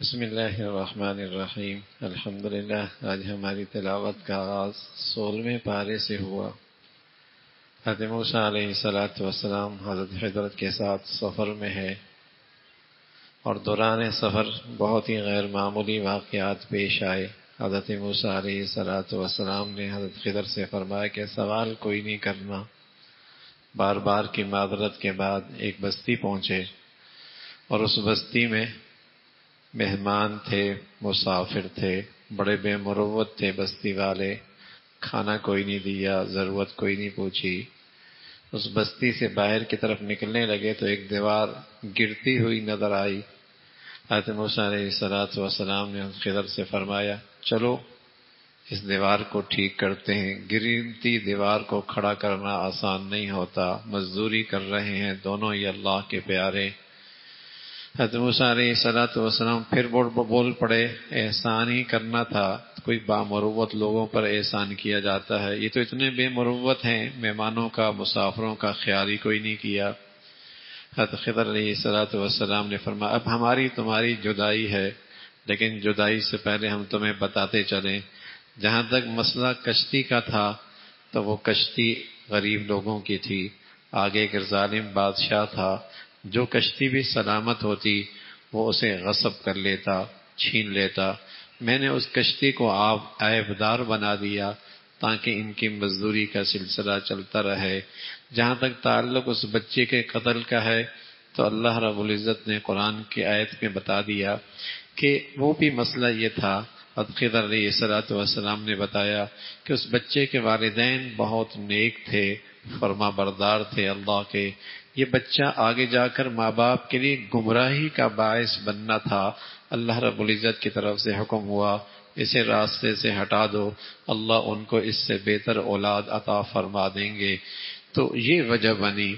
بسم اللہ الرحمن الرحیم الحمدللہ۔ آج ہماری تلاوت کا آغاز 16ویں پارے سے ہوا۔ حضرت موسیٰ علیہ السلام حضرت حضرت کے ساتھ سفر میں ہے اور دوران سفر بہت ہی غیر معمولی واقعات پیش آئے۔ حضرت موسیٰ علیہ السلام نے حضرت خضر سے فرمایا کہ سوال کوئی نہیں کرنا۔ بار بار کی معذرت کے بعد ایک بستی پہنچے اور اس بستی میں مہمان تھے، مسافر تھے، بڑے بے مروت تھے بستی والے۔ کھانا کوئی نہیں دیا، ضرورت کوئی نہیں پوچھی۔ اس بستی سے باہر کی طرف نکلنے لگے تو ایک دیوار گرتی ہوئی نظر آئی۔ حضرت موسیٰ علیہ السلام نے خضر سے فرمایا چلو اس دیوار کو ٹھیک کرتے ہیں۔ گرتی دیوار کو کھڑا کرنا آسان نہیں ہوتا، مزدوری کر رہے ہیں دونوں ہی اللہ کے پیارے۔ حضرت موسیٰ علیہ السلام پھر بول پڑے احسان ہی کرنا تھا، کوئی بامروت لوگوں پر احسان کیا جاتا ہے، یہ تو اتنے بے مروت ہیں، مہمانوں کا مسافروں کا خیال ہی کوئی نہیں کیا۔ حضرت خضر علیہ السلام نے فرمایا اب ہماری تمہاری جدائی ہے، لیکن جدائی سے پہلے ہم تمہیں بتاتے چلیں، جہاں تک مسئلہ کشتی کا تھا تو وہ کشتی غریب لوگوں کی تھی، آگے ایک ظالم بادشاہ تھا، جو کشتی بھی سلامت ہوتی وہ اسے غصب کر لیتا، چھین لیتا۔ میں نے اس کشتی کو عیبدار بنا دیا تاکہ ان کی مزدوری کا سلسلہ چلتا رہے۔ جہاں تک تعلق اس بچے کے قتل کا ہے تو اللہ رب العزت نے قرآن کی آیت میں بتا دیا کہ وہ بھی مسئلہ یہ تھا۔ حضرت خضر علیہ السلام نے بتایا کہ اس بچے کے والدین بہت نیک تھے، فرما بردار تھے اللہ کے۔ یہ بچہ آگے جا کر ماں باپ کے لیے گمراہی کا باعث بننا تھا۔ اللہ رب العزت کی طرف سے حکم ہوا اسے راستے سے ہٹا دو، اللہ ان کو اس سے بہتر اولاد عطا فرما دیں گے۔ تو یہ وجہ بنی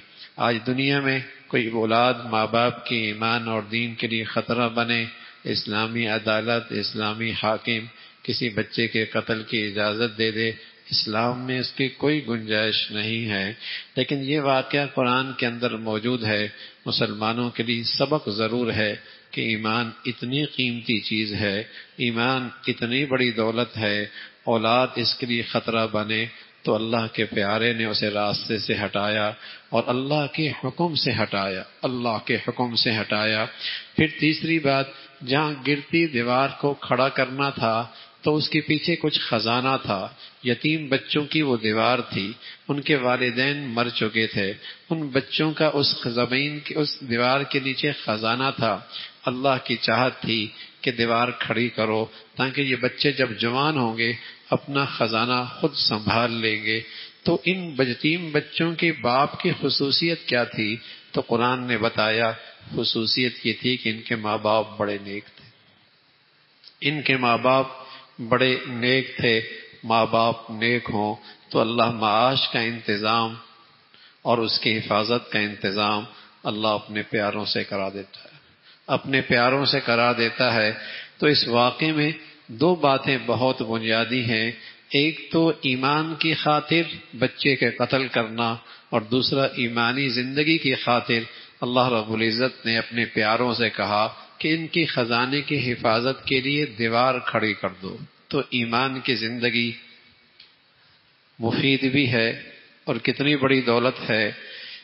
آج دنیا میں کوئی اولاد ماں باپ کی ایمان اور دین کے لیے خطرہ بنے، اسلامی عدالت، اسلامی حاکم کسی بچے کے قتل کی اجازت دے دے، اسلام میں اس کی کوئی گنجائش نہیں ہے۔ لیکن یہ واقعہ قرآن کے اندر موجود ہے۔ مسلمانوں کے لیے سبق ضرور ہے کہ ایمان اتنی قیمتی چیز ہے، ایمان اتنی بڑی دولت ہے، اولاد اس کے لیے خطرہ بنے تو اللہ کے پیارے نے اسے راستے سے ہٹایا اور اللہ کے حکم سے ہٹایا، اللہ کے حکم سے ہٹایا۔ پھر تیسری بات، جہاں گرتی دیوار کو کھڑا کرنا تھا تو اس کے پیچھے کچھ خزانہ تھا، یتیم بچوں کی وہ دیوار تھی، ان کے والدین مر چکے تھے، ان بچوں کا اس زمین کی اس دیوار کے نیچے خزانہ تھا۔ اللہ کی چاہت تھی کہ دیوار کھڑی کرو تاکہ یہ بچے جب جوان ہوں گے اپنا خزانہ خود سنبھال لیں گے۔ تو ان یتیم بچوں کے باپ کی خصوصیت کیا تھی؟ تو قرآن نے بتایا خصوصیت یہ تھی کہ ان کے ماں باپ بڑے نیک تھے، ان کے ماں باپ بڑے نیک تھے۔ ماں باپ نیک ہوں تو اللہ معاش کا انتظام اور اس کی حفاظت کا انتظام اللہ اپنے پیاروں سے کرا دیتا ہے، اپنے پیاروں سے کرا دیتا ہے۔ تو اس واقعے میں دو باتیں بہت بنیادی ہیں، ایک تو ایمان کی خاطر بچے کے قتل کرنا اور دوسرا ایمانی زندگی کی خاطر اللہ رب العزت نے اپنے پیاروں سے کہا کہ ان کی خزانے کی حفاظت کے لیے دیوار کھڑی کر دو۔ تو ایمان کی زندگی مفید بھی ہے اور کتنی بڑی دولت ہے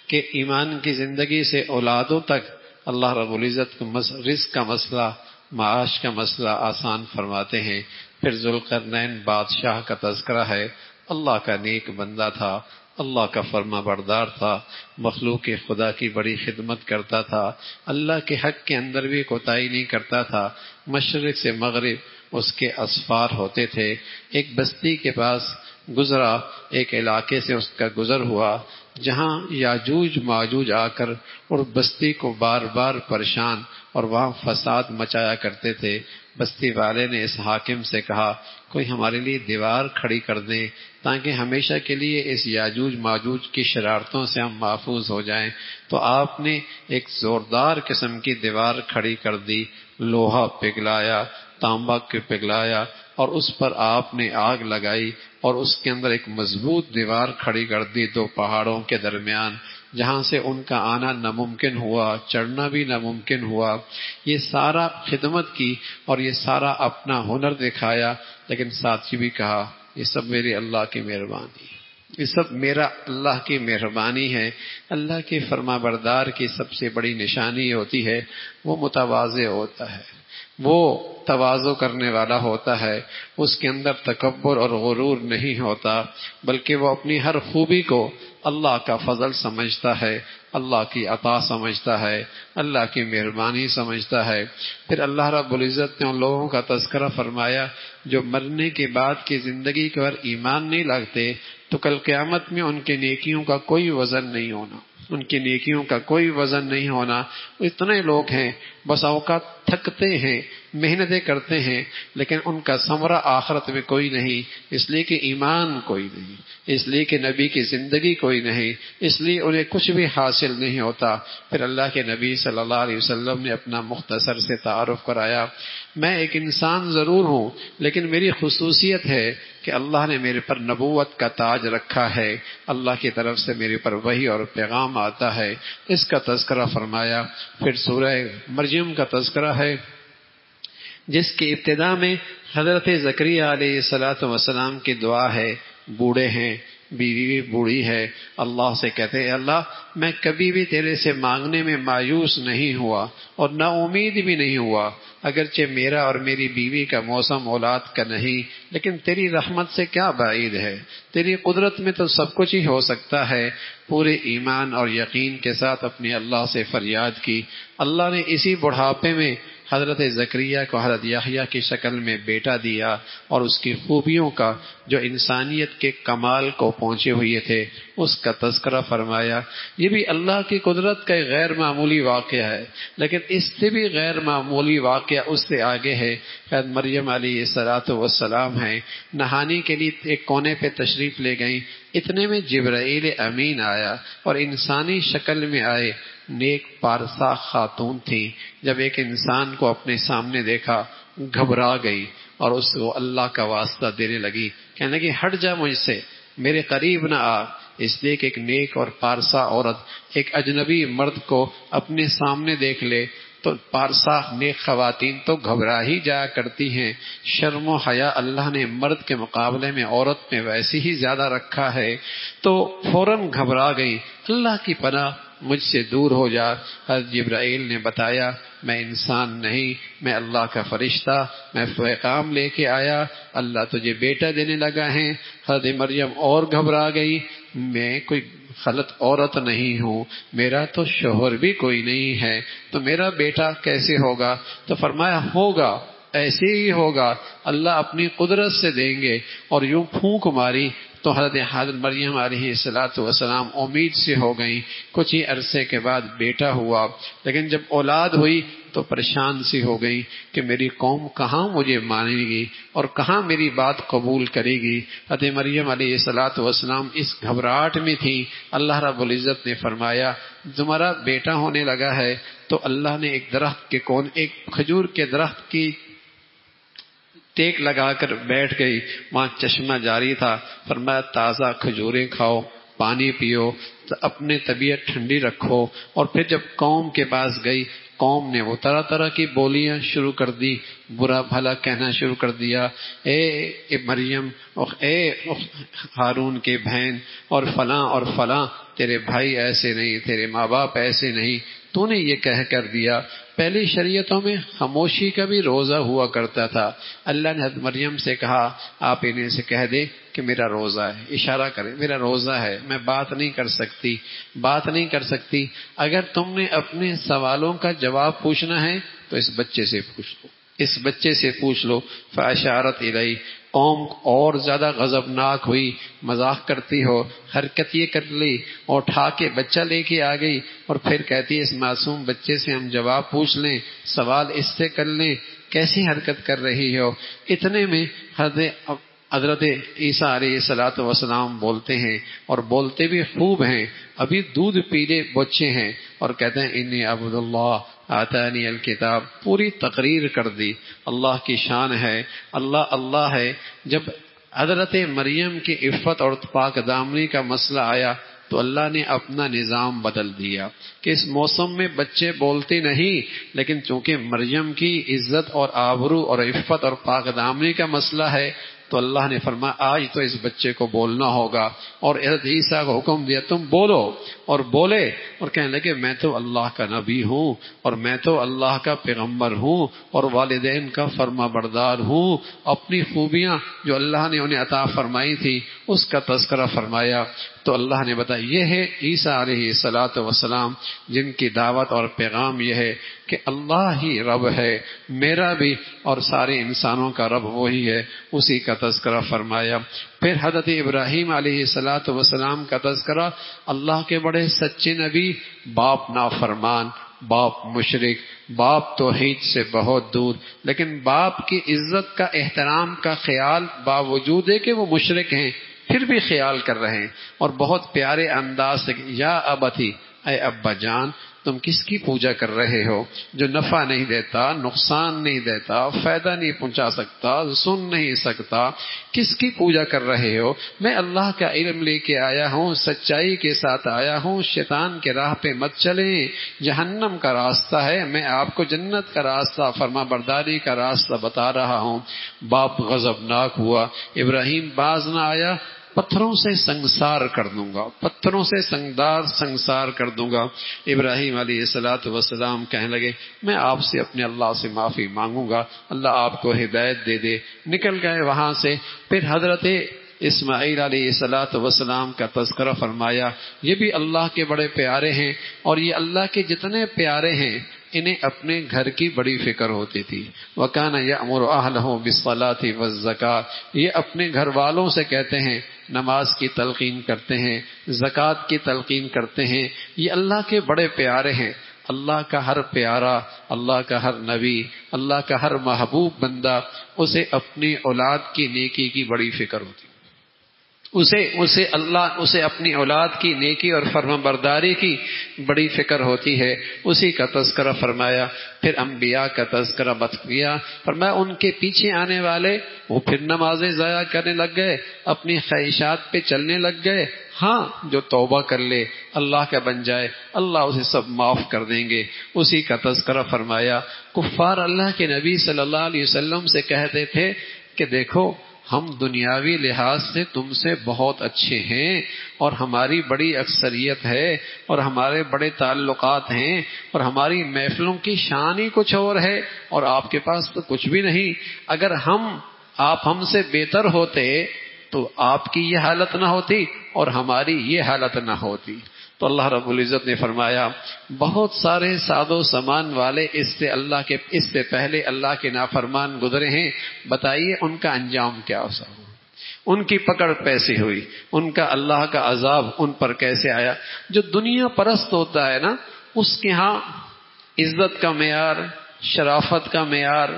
کہ ایمان کی زندگی سے اولادوں تک اللہ رب العزت رزق کا مسئلہ، معاش کا مسئلہ آسان فرماتے ہیں۔ پھر ذوالقرنین بادشاہ کا تذکرہ ہے، اللہ کا نیک بندہ تھا، اللہ کا فرما بردار تھا، مخلوق خدا کی بڑی خدمت کرتا تھا، اللہ کے حق کے اندر بھی کوتاہی نہیں کرتا تھا۔ مشرق سے مغرب اس کے اسفار ہوتے تھے۔ ایک بستی کے پاس گزرا، ایک علاقے سے اس کا گزر ہوا جہاں یاجوج ماجوج آ کر اور بستی کو بار بار پریشان اور وہاں فساد مچایا کرتے تھے۔ بستی والے نے اس حاکم سے کہا کوئی ہمارے لیے دیوار کھڑی کر دیں تاکہ ہمیشہ کے لیے اس یاجوج ماجوج کی شرارتوں سے ہم محفوظ ہو جائیں۔ تو آپ نے ایک زوردار قسم کی دیوار کھڑی کر دی، لوہا پگھلایا، تانبا کے پگھلایا اور اس پر آپ نے آگ لگائی اور اس کے اندر ایک مضبوط دیوار کھڑی کر دی دو پہاڑوں کے درمیان۔ جہاں سے ان کا آنا ناممکن ہوا، چڑھنا بھی ناممکن ہوا، یہ سارا خدمت کی اور یہ سارا اپنا ہنر دکھایا، لیکن ساتھ یہ بھی کہا یہ سب میری اللہ کی مہربانی ہے، یہ سب میرا اللہ کی مہربانی ہے۔ اللہ کے فرما بردار کی سب سے بڑی نشانی ہوتی ہے وہ متواضع ہوتا ہے، وہ تواضع کرنے والا ہوتا ہے، اس کے اندر تکبر اور غرور نہیں ہوتا، بلکہ وہ اپنی ہر خوبی کو اللہ کا فضل سمجھتا ہے، اللہ کی عطا سمجھتا ہے، اللہ کی مہربانی سمجھتا ہے۔ پھر اللہ رب العزت نے ان لوگوں کا تذکرہ فرمایا جو مرنے کے بعد کی زندگی پر ایمان نہیں لاتے تو کل قیامت میں ان کے نیکیوں کا کوئی وزن نہیں ہونا، ان کی نیکیوں کا کوئی وزن نہیں ہونا۔ اتنے لوگ ہیں بس اوقات تھکتے ہیں، محنتیں کرتے ہیں، لیکن ان کا ثمرہ آخرت میں کوئی نہیں، اس لیے کہ ایمان کوئی نہیں، اس لیے کہ نبی کی زندگی کوئی نہیں، اس لیے انہیں کچھ بھی حاصل نہیں ہوتا۔ پھر اللہ کے نبی صلی اللہ علیہ وسلم نے اپنا مختصر سے تعارف کرایا، میں ایک انسان ضرور ہوں لیکن میری خصوصیت ہے کہ اللہ نے میرے پر نبوت کا تاج رکھا ہے، اللہ کی طرف سے میرے پر وحی اور پیغام آتا ہے، اس کا تذکرہ فرمایا۔ پھر سورہ مریم کا تذکرہ ہے جس کی ابتدا میں حضرت زکریا علیہ السلام کی دعا ہے، بوڑھے ہیں، بیوی بھی بوڑھی ہے، اللہ سے کہتے ہیں اللہ میں کبھی بھی تیرے سے مانگنے میں مایوس نہیں ہوا اور نا امید بھی نہیں ہوا، اگرچہ میرا اور میری بیوی کا موسم اولاد کا نہیں، لیکن تیری رحمت سے کیا بعید ہے، تیری قدرت میں تو سب کچھ ہی ہو سکتا ہے۔ پورے ایمان اور یقین کے ساتھ اپنے اللہ سے فریاد کی۔ اللہ نے اسی بڑھاپے میں حضرت زکریا کو حضرت یحییٰ کی شکل میں بیٹا دیا اور اس کی خوبیوں کا جو انسانیت کے کمال کو پہنچے ہوئے تھے اس کا تذکرہ فرمایا۔ یہ بھی اللہ کی قدرت کا ایک غیر معمولی واقعہ ہے، لیکن اس سے بھی غیر معمولی واقعہ اس سے آگے ہے۔ حضرت مریم علیہ السلام ہیں، نہانے کے لیے ایک کونے پہ تشریف لے گئیں، اتنے میں جبرائیل امین آیا اور انسانی شکل میں آئے، نیک پارسا خاتون تھی، جب ایک انسان کو اپنے سامنے دیکھا گھبرا گئی اور اس کو اللہ کا واسطہ دینے لگی، کہنے لگی ہٹ جا مجھ سے، میرے قریب نہ آ، اس لیے کہ ایک نیک اور پارسا عورت ایک اجنبی مرد کو اپنے سامنے دیکھ لے تو پارسا نیک خواتین تو گھبرا ہی جایا کرتی ہیں۔ شرم و حیا اللہ نے مرد کے مقابلے میں عورت میں ویسے ہی زیادہ رکھا ہے، تو فوراً گھبرا گئی، اللہ کی پناہ مجھ سے دور ہو جا۔ حضرت جبرائیل نے بتایا میں انسان نہیں، میں اللہ کا فرشتہ، میں پیغام لے کے آیا، اللہ تجھے بیٹا دینے لگا ہے۔ حضرت مریم اور گھبرا گئی، میں کوئی غلط عورت نہیں ہوں، میرا تو شوہر بھی کوئی نہیں ہے، تو میرا بیٹا کیسے ہوگا؟ تو فرمایا ہوگا، ایسے ہی ہوگا، اللہ اپنی قدرت سے دیں گے۔ اور یوں پھونک ماری تو حضرت مریم علیہ السلام امید سے ہو گئیں، کچھ ہی عرصے کے بعد بیٹا ہوا، لیکن جب اولاد ہوئی تو پریشان سی ہو گئی کہ میری قوم کہاں مجھے مانے گی اور کہاں میری بات قبول کرے گی۔ حضرت مریم علیہ السلام اس گھبراہٹ میں تھی، اللہ رب العزت نے فرمایا تمہارا بیٹا ہونے لگا ہے، تو اللہ نے ایک درخت کے ایک کھجور کے درخت کی ٹیک لگا کر بیٹھ گئی، وہاں چشمہ جاری تھا، فرمایا تازہ کھجوریں کھاؤ، پانی پیو، اپنے طبیعت ٹھنڈی رکھو۔ اور پھر جب قوم کے پاس گئی، قوم نے وہ طرح طرح کی بولیاں شروع کر دی، برا بھلا کہنا شروع کر دیا، اے مریم، اے ہارون کے بہن، اور فلاں تیرے بھائی ایسے نہیں، تیرے ماں باپ ایسے نہیں، تو نے یہ کہہ کر دیا۔ پہلی شریعتوں میں خاموشی کا بھی روزہ ہوا کرتا تھا، اللہ نے حضرت مریم سے کہا آپ انہیں سے کہہ دیں کہ میرا روزہ ہے، اشارہ کریں میرا روزہ ہے، میں بات نہیں کر سکتی، اگر تم نے اپنے سوالوں کا جواب پوچھنا ہے تو اس بچے سے پوچھ لو، فاشارت الیہ، قوم اور زیادہ غضبناک ہوئی، مذاق کرتی ہو، حرکت یہ کر لی اور اٹھا کے بچہ لے کے آ گئی، اور پھر کہتی ہے اس معصوم بچے سے ہم جواب پوچھ لیں، سوال اس سے کر لیں، کیسی حرکت کر رہی ہو۔ اتنے میں حضرت عیسیٰ علیہ السلام بولتے ہیں اور بولتے بھی خوب ہیں، ابھی دودھ پیلے بچے ہیں، اور کہتے ہیں انی عبد اللہ آتانی الکتاب، پوری تقریر کر دی، اللہ کی شان ہے، اللہ ہے۔ جب حضرت مریم کی عفت اور پاک دامنی کا مسئلہ آیا تو اللہ نے اپنا نظام بدل دیا کہ اس موسم میں بچے بولتے نہیں، لیکن چونکہ مریم کی عزت اور آبرو اور عفت اور پاک دامنی کا مسئلہ ہے تو اللہ نے فرمایا آج تو اس بچے کو بولنا ہوگا، اور حضرت عیسیٰ کو حکم دیا تم بولو، اور بولے اور کہنے لگے میں تو اللہ کا نبی ہوں اور میں تو اللہ کا پیغمبر ہوں اور والدین کا فرما بردار ہوں۔ اپنی خوبیاں جو اللہ نے انہیں عطا فرمائی تھی اس کا تذکرہ فرمایا تو اللہ نے بتایا یہ ہے عیسیٰ علیہ الصلاۃ والسلام جن کی دعوت اور پیغام یہ ہے کہ اللہ ہی رب ہے، میرا بھی اور سارے انسانوں کا رب وہی ہے، اسی کا تذکرہ فرمایا۔ پھر حضرت ابراہیم علیہ الصلاۃ والسلام کا تذکرہ، اللہ کے بڑے سچے نبی، باپ نافرمان، باپ مشرک، باپ توحید سے بہت دور، لیکن باپ کی عزت کا احترام کا خیال باوجود ہے کہ وہ مشرک ہیں پھر بھی خیال کر رہے ہیں، اور بہت پیارے انداز سے یا ابتی، اے ابا جان تم کس کی پوجا کر رہے ہو جو نفع نہیں دیتا، نقصان نہیں دیتا، فائدہ نہیں پہنچا سکتا، سن نہیں سکتا، کس کی پوجا کر رہے ہو؟ میں اللہ کا علم لے کے آیا ہوں، سچائی کے ساتھ آیا ہوں، شیطان کے راہ پہ مت چلیں، جہنم کا راستہ ہے، میں آپ کو جنت کا راستہ، فرما برداری کا راستہ بتا رہا ہوں۔ باپ غضبناک ہوا، ابراہیم باز نہ آیا، پتھروں سے سنگسار کر دوں گا، پتھروں سے سنگسار کر دوں گا۔ ابراہیم علیہ الصلاۃ والسلام کہنے لگے میں آپ سے اپنے اللہ سے معافی مانگوں گا، اللہ آپ کو ہدایت دے دے۔ نکل گئے وہاں سے۔ پھر حضرت اسماعیل علیہ الصلاۃ والسلام کا تذکرہ فرمایا، یہ بھی اللہ کے بڑے پیارے ہیں، اور یہ اللہ کے جتنے پیارے ہیں انہیں اپنے گھر کی بڑی فکر ہوتی تھی۔ وَكَانَ يَأْمُرُ أَهْلَهُ بِالصَّلَاةِ وَالزَّكَاةِ، یہ اپنے گھر والوں سے کہتے ہیں، نماز کی تلقین کرتے ہیں، زکوٰۃ کی تلقین کرتے ہیں، یہ اللہ کے بڑے پیارے ہیں۔ اللہ کا ہر پیارا، اللہ کا ہر نبی، اللہ کا ہر محبوب بندہ، اسے اپنی اولاد کی نیکی کی بڑی فکر ہوتی، اسے اپنی اولاد کی نیکی اور فرما برداری کی بڑی فکر ہوتی ہے، اسی کا تذکرہ فرمایا۔ پھر انبیاء کا تذکرہ کیا، فرمایا ان کے پیچھے آنے والے وہ پھر نمازیں ضائع کرنے لگ گئے، اپنی خواہشات پہ چلنے لگ گئے۔ ہاں جو توبہ کر لے، اللہ کا بن جائے، اللہ اسے سب معاف کر دیں گے، اسی کا تذکرہ فرمایا۔ کفار اللہ کے نبی صلی اللہ علیہ وسلم سے کہتے تھے کہ دیکھو ہم دنیاوی لحاظ سے تم سے بہت اچھے ہیں اور ہماری بڑی اکثریت ہے اور ہمارے بڑے تعلقات ہیں اور ہماری محفلوں کی شان ہی کچھ اور ہے اور آپ کے پاس تو کچھ بھی نہیں، اگر آپ ہم سے بہتر ہوتے تو آپ کی یہ حالت نہ ہوتی اور ہماری یہ حالت نہ ہوتی۔ تو اللہ رب العزت نے فرمایا بہت سارے ساد و سامان والے اس سے پہلے اللہ کے نافرمان گزرے ہیں، بتائیے ان کا انجام کیا ہوا، ان کی پکڑ کیسی ہوئی، ان کا اللہ کا عذاب ان پر کیسے آیا۔ جو دنیا پرست ہوتا ہے نا، اس کے ہاں عزت کا معیار، شرافت کا معیار،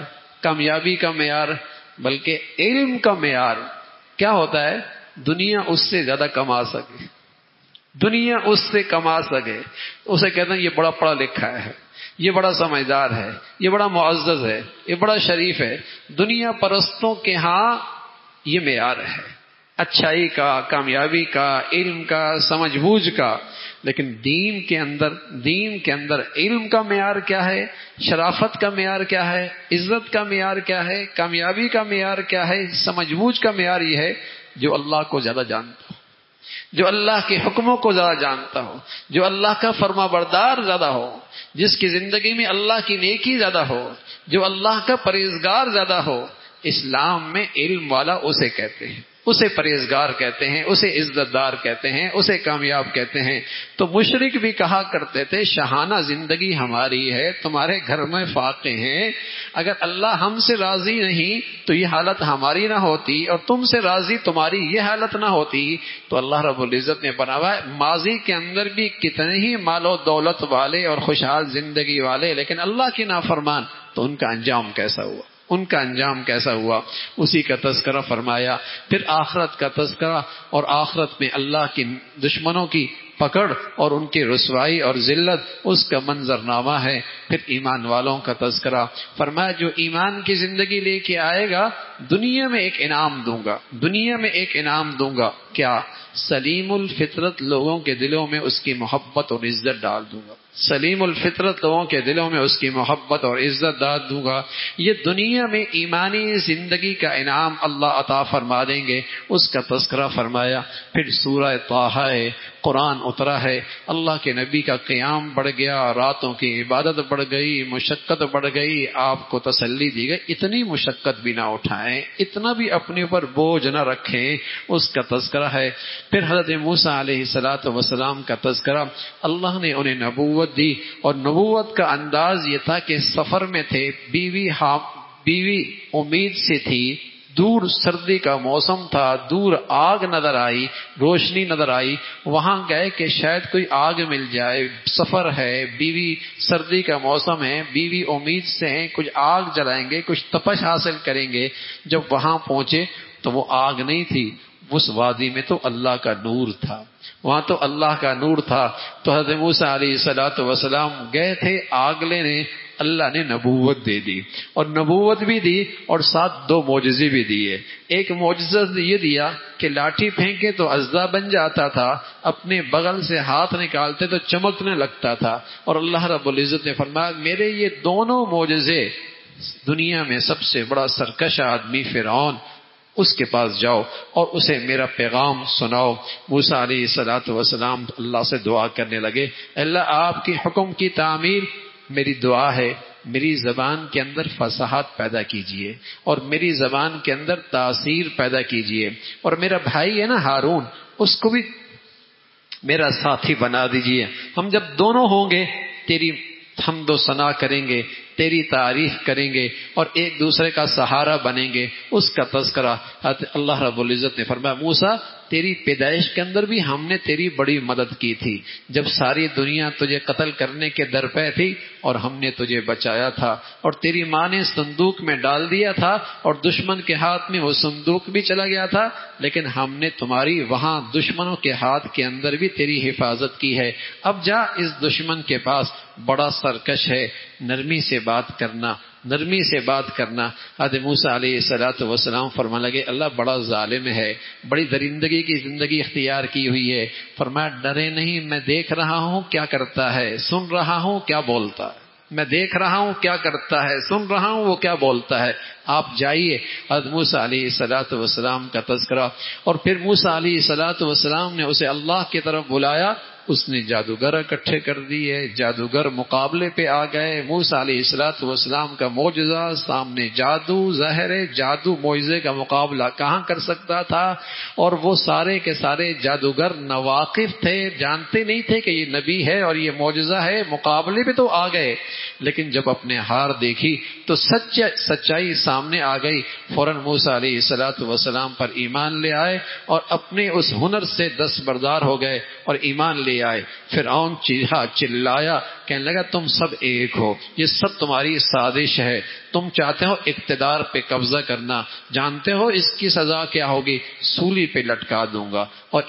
کامیابی کا معیار، بلکہ علم کا معیار کیا ہوتا ہے؟ دنیا اس سے زیادہ کما سکے، دنیا اس سے کما سکے، اسے کہتے ہیں یہ بڑا پڑھا لکھا ہے، یہ بڑا سمجھدار ہے، یہ بڑا معزز ہے، یہ بڑا شریف ہے۔ دنیا پرستوں کے ہاں یہ معیار ہے اچھائی کا، کامیابی کا، علم کا، سمجھ بوجھ کا، لیکن دین کے اندر علم کا معیار کیا ہے، شرافت کا معیار کیا ہے، عزت کا معیار کیا ہے، کامیابی کا معیار کیا ہے، سمجھ بوجھ کا معیار یہ ہے جو اللہ کو زیادہ جانتا ہو، جو اللہ کے حکموں کو زیادہ جانتا ہو، جو اللہ کا فرما بردار زیادہ ہو، جس کی زندگی میں اللہ کی نیکی زیادہ ہو، جو اللہ کا پرہیزگار زیادہ ہو۔ اسلام میں علم والا اسے کہتے ہیں، اسے پرہیزگار کہتے ہیں، اسے عزت دار کہتے ہیں، اسے کامیاب کہتے ہیں۔ تو مشرک بھی کہا کرتے تھے شاہانہ زندگی ہماری ہے، تمہارے گھر میں فاقے ہیں، اگر اللہ ہم سے راضی نہیں تو یہ حالت ہماری نہ ہوتی، اور تم سے راضی تمہاری یہ حالت نہ ہوتی۔ تو اللہ رب العزت نے بناوا ہے ماضی کے اندر بھی کتنے ہی مال و دولت والے اور خوشحال زندگی والے، لیکن اللہ کی نافرمان، تو ان کا انجام کیسا ہوا، ان کا انجام کیسا ہوا، اسی کا تذکرہ فرمایا۔ پھر آخرت کا تذکرہ، اور آخرت میں اللہ کے دشمنوں کی پکڑ اور ان کی رسوائی اور ذلت اس کا منظرنامہ ہے۔ پھر ایمان والوں کا تذکرہ فرمایا جو ایمان کی زندگی لے کے آئے گا دنیا میں ایک انعام دوں گا، دنیا میں ایک انعام دوں گا، کیا؟ سلیم الفطرت لوگوں کے دلوں میں اس کی محبت اور عزت ڈال دوں گا، سلیم الفطرت لوگوں کے دلوں میں اس کی محبت اور عزت ڈال دوں گا۔ یہ دنیا میں ایمانی زندگی کا انعام اللہ عطا فرما دیں گے، اس کا تذکرہ فرمایا۔ پھر سورہ طٰہٰ ہے، قرآن اترا ہے، اللہ کے نبی کا قیام بڑھ گیا، راتوں کی عبادت بڑھ گئی، مشقت بڑھ گئی، آپ کو تسلی دی گئی اتنی مشقت بھی نہ اٹھائیں، اتنا بھی اپنے اوپر بوجھ نہ رکھیں، اس کا تذکرہ ہے۔ پھر حضرت موسیٰ علیہ السلام کا تذکرہ، اللہ نے انہیں نبوت دی، اور نبوت کا انداز یہ تھا کہ سفر میں تھے، بیوی امید سے تھی، دور سردی کا موسم تھا، دور آگ نظر آئی، روشنی نظر آئی، وہاں گئے کہ شاید کوئی آگ مل جائے، سفر ہے، بیوی سردی کا موسم ہے، بیوی امید سے ہیں کچھ آگ جلائیں گے، کچھ تپش حاصل کریں گے۔ جب وہاں پہنچے تو وہ آگ نہیں تھی، اس وادی میں تو اللہ کا نور تھا، وہاں تو اللہ کا نور تھا۔ تو حضرت موسیٰ علیہ السلام گئے تھے آگ لینے، اللہ نے نبوت دے دی، اور نبوت بھی دی اور ساتھ دو معجزے بھی دیے۔ ایک معجزہ یہ دیا کہ لاٹھی پھینکے تو اژدھا بن جاتا تھا، اپنے بغل سے ہاتھ نکالتے تو چمکنے لگتا تھا، اور اللہ رب العزت نے فرمایا میرے یہ دونوں معجزے، دنیا میں سب سے بڑا سرکش آدمی فرعون، اس کے پاس جاؤ اور اسے میرا پیغام سناؤ۔ موسیٰ علیہ السلام اللہ سے دعا کرنے لگے، اللہ آپ کی حکم کی تعمیل میری دعا ہے، میری زبان کے اندر فصاحت پیدا کیجئے اور میری زبان کے اندر تاثیر پیدا کیجئے، اور میرا بھائی ہے نا ہارون، اس کو بھی میرا ساتھی بنا دیجئے، ہم جب دونوں ہوں گے تیری حمد و ثنا کریں گے، تیری تعریف کریں گے اور ایک دوسرے کا سہارا بنیں گے۔ اس کا تذکرہ اللہ رب العزت نے فرمایا موسیٰ تیری پیدائش کے اندر بھی ہم نے تیری بڑی مدد کی تھی، جب ساری دنیا تجھے قتل کرنے کے درپے تھی اور ہم نے تجھے بچایا تھا، اور تیری ماں نے صندوق میں ڈال دیا تھا اور دشمن کے ہاتھ میں وہ صندوق بھی چلا گیا تھا، لیکن ہم نے تمہاری وہاں دشمنوں کے ہاتھ کے اندر بھی تیری حفاظت کی ہے۔ اب جا اس دشمن کے پاس، بڑا سرکش ہے، نرمی سے بات کرنا، نرمی سے بات کرنا۔ حضرت موسیٰ علیہ السلام فرمانے لگے اللہ بڑا ظالم ہے، بڑی درندگی کی زندگی اختیار کی ہوئی ہے۔ فرمایا ڈرے نہیں، میں دیکھ رہا ہوں کیا کرتا ہے، سن رہا ہوں کیا بولتا ہے، میں دیکھ رہا ہوں کیا کرتا ہے، سن رہا ہوں وہ کیا بولتا ہے، آپ جائیے۔ حضرت موسیٰ علیہ السلام کا تذکرہ، اور پھر موسیٰ علیہ السلام نے اسے اللہ کی طرف بلایا، اس نے جادوگر اکٹھے کر دیے، جادوگر مقابلے پہ آ گئے۔ موسیٰ علیہ السلام کا معجزہ سامنے، جادو ظاہر ہے، جادو معجزے کا مقابلہ کہاں کر سکتا تھا، اور وہ سارے کے سارے جادوگر ناواقف تھے، جانتے نہیں تھے کہ یہ نبی ہے اور یہ معجزہ ہے، مقابلے پہ تو آ گئے، لیکن جب اپنے ہار دیکھی تو سچائی سامنے آ گئی، فوراً موسیٰ علیہ السلام پر ایمان لے آئے اور اپنے اس ہنر سے دستبردار ہو گئے اور ایمان لے آئے۔ فرعون چیخا چلایا، کہنے لگا تم سب ایک ہو، یہ سب تمہاری سازش ہے، تم چاہتے ہو اقتدار پہ قبضہ کرنا، جانتے ہو اس کی سزا کیا ہوگی، سولی پہ لٹکا دوں گا اور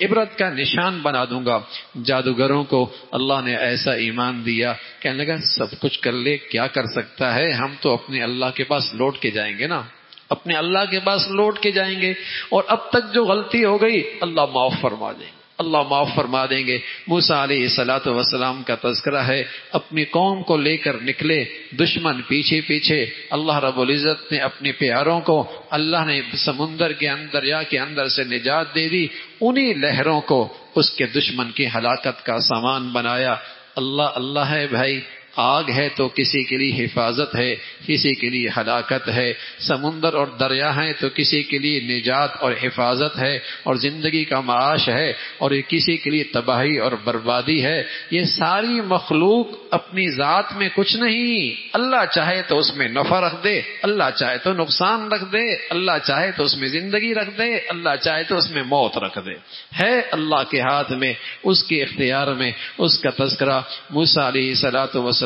عبرت کا نشان بنا دوں گا۔ جادوگروں کو اللہ نے ایسا ایمان دیا، کہنے لگا سب کچھ کر لے، کیا کر سکتا ہے، ہم تو اپنے اللہ کے پاس لوٹ کے جائیں گے نا، اپنے اللہ کے پاس لوٹ کے جائیں گے، اور اب تک جو غلطی ہو گئی اللہ معاف فرما دیں گے، اللہ معاف فرما دیں گے۔ موسیٰ علیہ السلام کا تذکرہ ہے، اپنی قوم کو لے کر نکلے، دشمن پیچھے پیچھے، اللہ رب العزت نے اپنے پیاروں کو، اللہ نے سمندر کے اندر، دریا کے اندر سے نجات دے دی، انہی لہروں کو اس کے دشمن کی ہلاکت کا سامان بنایا۔ اللہ اللہ ہے بھائی، آگ ہے تو کسی کے لیے حفاظت ہے، کسی کے لیے ہلاکت ہے، سمندر اور دریا ہے تو کسی کے لیے نجات اور حفاظت ہے اور زندگی کا معاش ہے، اور یہ کسی کے لیے تباہی اور بربادی ہے۔ یہ ساری مخلوق اپنی ذات میں کچھ نہیں، اللہ چاہے تو اس میں نفع رکھ دے، اللہ چاہے تو نقصان رکھ دے، اللہ چاہے تو اس میں زندگی رکھ دے، اللہ چاہے تو اس میں موت رکھ دے، ہے اللہ کے ہاتھ میں، اس کے اختیار میں۔ اس کا تذکرہ موسیٰ علیہ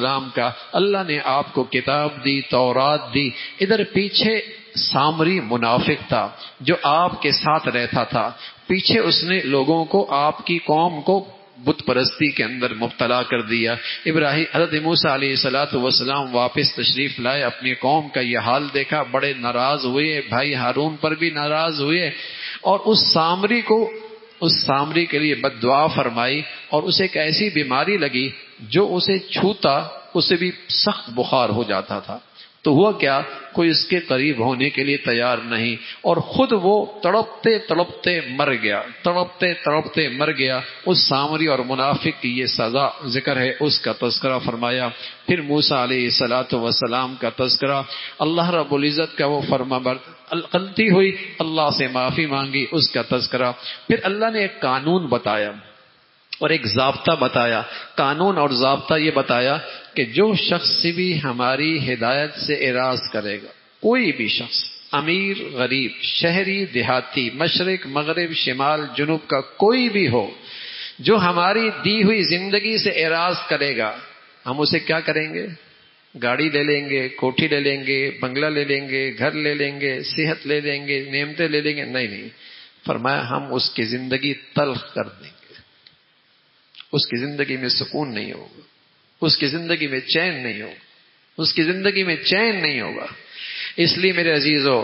السلام کا، اللہ نے آپ کو کتاب دی، تورات دی، ادھر پیچھے سامری منافق تھا جو آپ کے ساتھ رہتا تھا، پیچھے اس نے لوگوں کو، آپ کی قوم کو بت پرستی کے اندر مبتلا کر دیا۔ حضرت موسیٰ علیہ السلام واپس تشریف لائے، اپنی قوم کا یہ حال دیکھا، بڑے ناراض ہوئے، بھائی ہارون پر بھی ناراض ہوئے، اور اس سامری کے لیے بد دعا فرمائی، اور اسے ایک ایسی بیماری لگی جو اسے چھوتا اسے بھی سخت بخار ہو جاتا تھا۔ تو ہوا کیا، کوئی اس کے قریب ہونے کے لیے تیار نہیں، اور خود وہ تڑپتے تڑپتے مر گیا۔ اس سامری اور منافق کی یہ سزا ذکر ہے، اس کا تذکرہ فرمایا۔ پھر موسیٰ علیہ السلام کا تذکرہ، اللہ رب العزت کا وہ غلطی ہوئی، اللہ سے معافی مانگی، اس کا تذکرہ۔ پھر اللہ نے ایک قانون بتایا اور ایک ضابطہ بتایا۔ قانون اور ضابطہ یہ بتایا کہ جو شخص بھی ہماری ہدایت سے اعراض کرے گا، کوئی بھی شخص، امیر غریب، شہری دیہاتی، مشرق مغرب شمال جنوب کا کوئی بھی ہو، جو ہماری دی ہوئی زندگی سے اعراض کرے گا، ہم اسے کیا کریں گے؟ گاڑی لے لیں گے، کوٹھی لے لیں گے، بنگلہ لے لیں گے، گھر لے لیں گے، صحت لے لیں گے، نعمتیں لے لیں گے؟ نہیں، فرمایا ہم اس کی زندگی تلخ کر دیں گے، اس کی زندگی میں سکون نہیں ہوگا، اس کی زندگی میں چین نہیں ہوگا، اس کی زندگی میں چین نہیں ہوگا۔ اس لیے میرے عزیزو،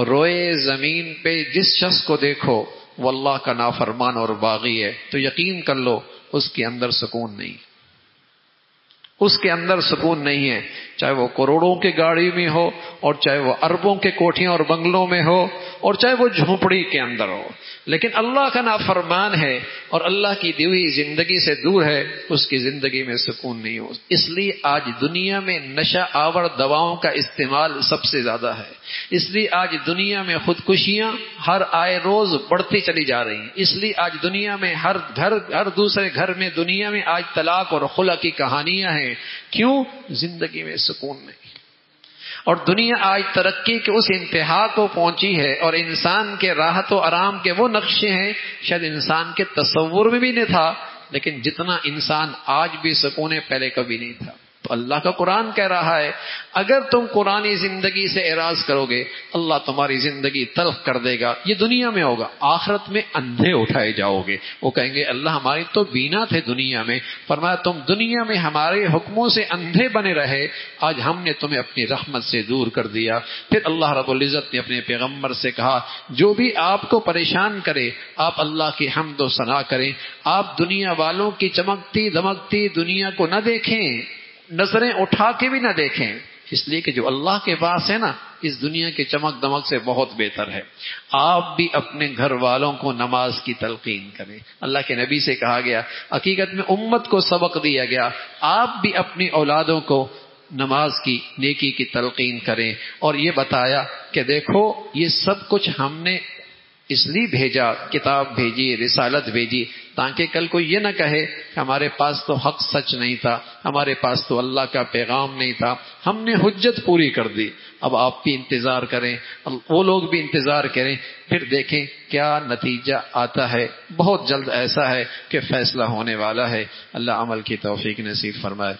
روئے زمین پہ جس شخص کو دیکھو وہ اللہ کا نافرمان اور باغی ہے، تو یقین کر لو اس کے اندر سکون نہیں، اس کے اندر سکون نہیں ہے، چاہے وہ کروڑوں کی گاڑی میں ہو، اور چاہے وہ اربوں کے کوٹھیاں اور بنگلوں میں ہو، اور چاہے وہ جھونپڑی کے اندر ہو، لیکن اللہ کا نافرمان ہے اور اللہ کی دی ہوئی زندگی سے دور ہے، اس کی زندگی میں سکون نہیں ہو۔ اس لیے آج دنیا میں نشہ آور دواؤں کا استعمال سب سے زیادہ ہے، اس لیے آج دنیا میں خودکشیاں ہر آئے روز بڑھتی چلی جا رہی ہیں، اس لیے آج دنیا میں ہر دوسرے گھر میں دنیا میں آج طلاق اور خلع کی کہانیاں ہیں۔ کیوں؟ زندگی میں سکون نہیں۔ اور دنیا آج ترقی کے اس انتہا کو پہنچی ہے، اور انسان کے راحت و آرام کے وہ نقشے ہیں شاید انسان کے تصور میں بھی نہیں تھا، لیکن جتنا انسان آج بھی سکون ہے پہلے کبھی نہیں تھا۔ تو اللہ کا قرآن کہہ رہا ہے اگر تم قرآنی زندگی سے اعراض کرو گے، اللہ تمہاری زندگی تلخ کر دے گا۔ یہ دنیا میں ہوگا، آخرت میں اندھے اٹھائے جاؤ گے، وہ کہیں گے اللہ ہماری تو بینا تھے دنیا میں، فرمایا تم دنیا میں ہمارے حکموں سے اندھے بنے رہے، آج ہم نے تمہیں اپنی رحمت سے دور کر دیا۔ پھر اللہ رب العزت نے اپنے پیغمبر سے کہا جو بھی آپ کو پریشان کرے آپ اللہ کی حمد و ثنا کریں، آپ دنیا والوں کی چمکتی دمکتی دنیا کو نہ دیکھیں، نظریں اٹھا کے بھی نہ دیکھیں، اس لیے کہ جو اللہ کے پاس ہے نا اس دنیا کے چمک دمک سے بہت بہتر ہے۔ آپ بھی اپنے گھر والوں کو نماز کی تلقین کریں، اللہ کے نبی سے کہا گیا، حقیقت میں امت کو سبق دیا گیا، آپ بھی اپنی اولادوں کو نماز کی نیکی کی تلقین کریں، اور یہ بتایا کہ دیکھو یہ سب کچھ ہم نے اس لیے بھیجا، کتاب بھیجی، رسالت بھیجی، تاکہ کل کوئی یہ نہ کہے کہ ہمارے پاس تو حق سچ نہیں تھا، ہمارے پاس تو اللہ کا پیغام نہیں تھا، ہم نے حجت پوری کر دی۔ اب آپ بھی انتظار کریں، وہ لوگ بھی انتظار کریں، پھر دیکھیں کیا نتیجہ آتا ہے۔ بہت جلد ایسا ہے کہ فیصلہ ہونے والا ہے۔ اللہ عمل کی توفیق نصیب فرمائے۔